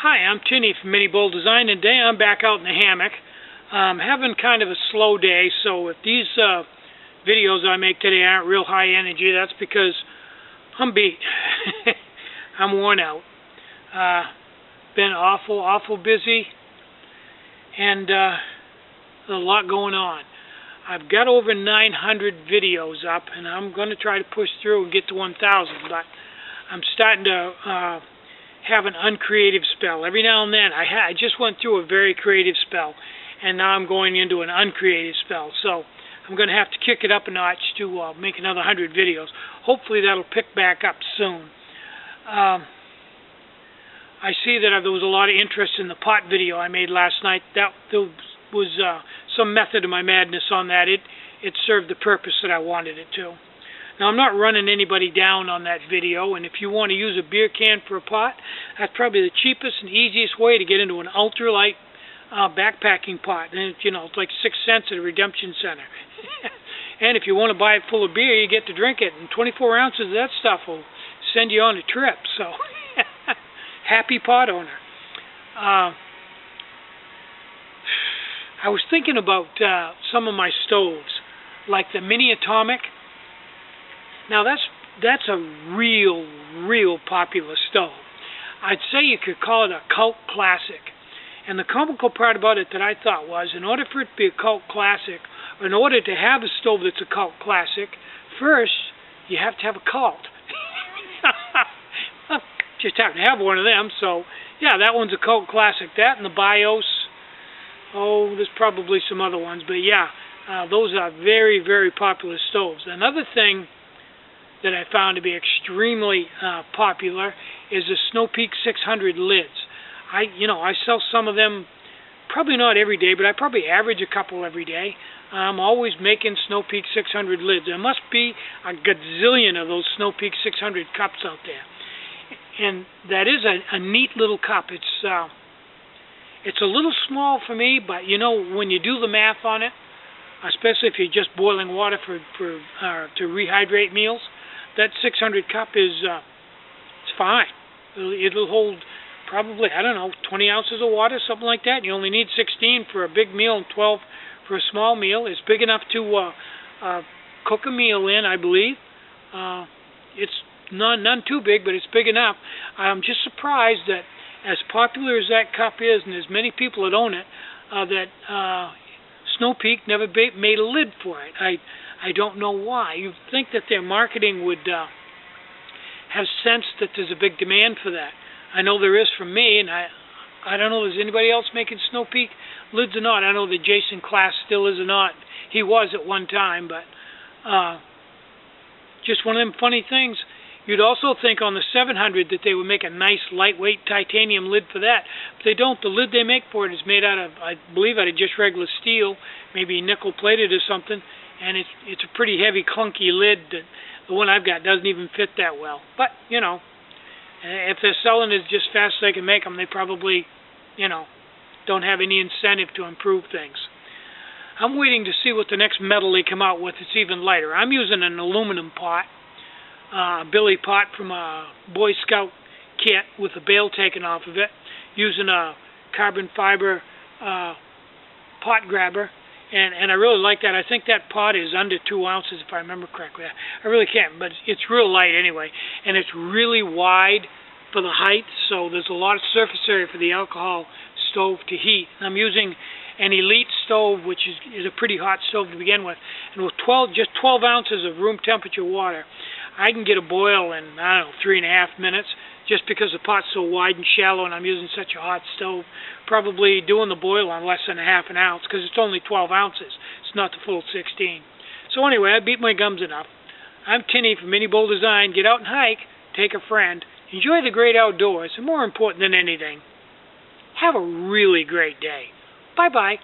Hi, I'm Tinny from Mini Bowl Design, and today I'm back out in the hammock. Having kind of a slow day, so if these videos I make today aren't real high energy, that's because I'm beat. I'm worn out. Been awful busy, and a lot going on. I've got over 900 videos up, and I'm going to try to push through and get to 1,000, but I'm starting to have an uncreative spell. Every now and then, I just went through a very creative spell, and now I'm going into an uncreative spell. So I'm going to have to kick it up a notch to make another 100 videos. Hopefully that'll pick back up soon. I see that there was a lot of interest in the pot video I made last night. There was some method of my madness on that. It served the purpose that I wanted it to. Now, I'm not running anybody down on that video, and if you want to use a beer can for a pot, that's probably the cheapest and easiest way to get into an ultralight backpacking pot. And it's like 6 cents at a redemption center. And if you want to buy it full of beer, you get to drink it, and 24 ounces of that stuff will send you on a trip. So, happy pot owner. I was thinking about some of my stoves, like the Mini Atomic. Now that's a real popular stove. I'd say you could call it a cult classic. And the comical part about it that I thought was, in order for it to be a cult classic, or in order to have a stove that's a cult classic, first you have to have a cult. Just happen to have one of them, so yeah, that one's a cult classic. That and the BIOS. Oh, there's probably some other ones, but yeah, those are very popular stoves. Another thing that I found to be extremely popular is the Snow Peak 600 lids. I sell some of them, probably not every day, but I probably average a couple every day. I'm always making Snow Peak 600 lids. There must be a gazillion of those Snow Peak 600 cups out there. And that is a neat little cup. It's a little small for me, but when you do the math on it, especially if you're just boiling water to rehydrate meals, that 600 cup is it's fine. It'll hold probably, 20 ounces of water, something like that. You only need 16 for a big meal and 12 for a small meal. It's big enough to cook a meal in, I believe. It's none too big, but it's big enough. I'm just surprised that as popular as that cup is, and as many people that own it, that Snow Peak never made a lid for it. I don't know why. You'd think that their marketing would have sensed that there's a big demand for that. I know there is from me, and I don't know if there's anybody else making Snow Peak lids or not. I know that Jason Class still is or not. He was at one time, but just one of them funny things. You'd also think on the 700 that they would make a nice lightweight titanium lid for that. But they don't. The lid they make for it is made out of, I believe, out of just regular steel, maybe nickel plated or something. And it's a pretty heavy, clunky lid. The one I've got doesn't even fit that well. But, if they're selling it just fast as they can make them, they probably, don't have any incentive to improve things. I'm waiting to see what the next metal they come out with that's even lighter. I'm using an aluminum pot, a billy pot from a Boy Scout kit with the bail taken off of it, using a carbon fiber pot grabber. And I really like that. I think that pot is under 2 ounces, if I remember correctly. I really can't, but it's real light anyway. And it's really wide for the height, so there's a lot of surface area for the alcohol stove to heat. And I'm using an Elite stove, which is a pretty hot stove to begin with. And with just 12 ounces of room temperature water, I can get a boil in, 3.5 minutes, just because the pot's so wide and shallow and I'm using such a hot stove. Probably doing the boil on less than a half an ounce, because it's only 12 ounces. It's not the full 16. So anyway, I beat my gums enough. I'm Tinny from Mini Bowl Design. Get out and hike, take a friend, enjoy the great outdoors, and more important than anything, have a really great day. Bye-bye.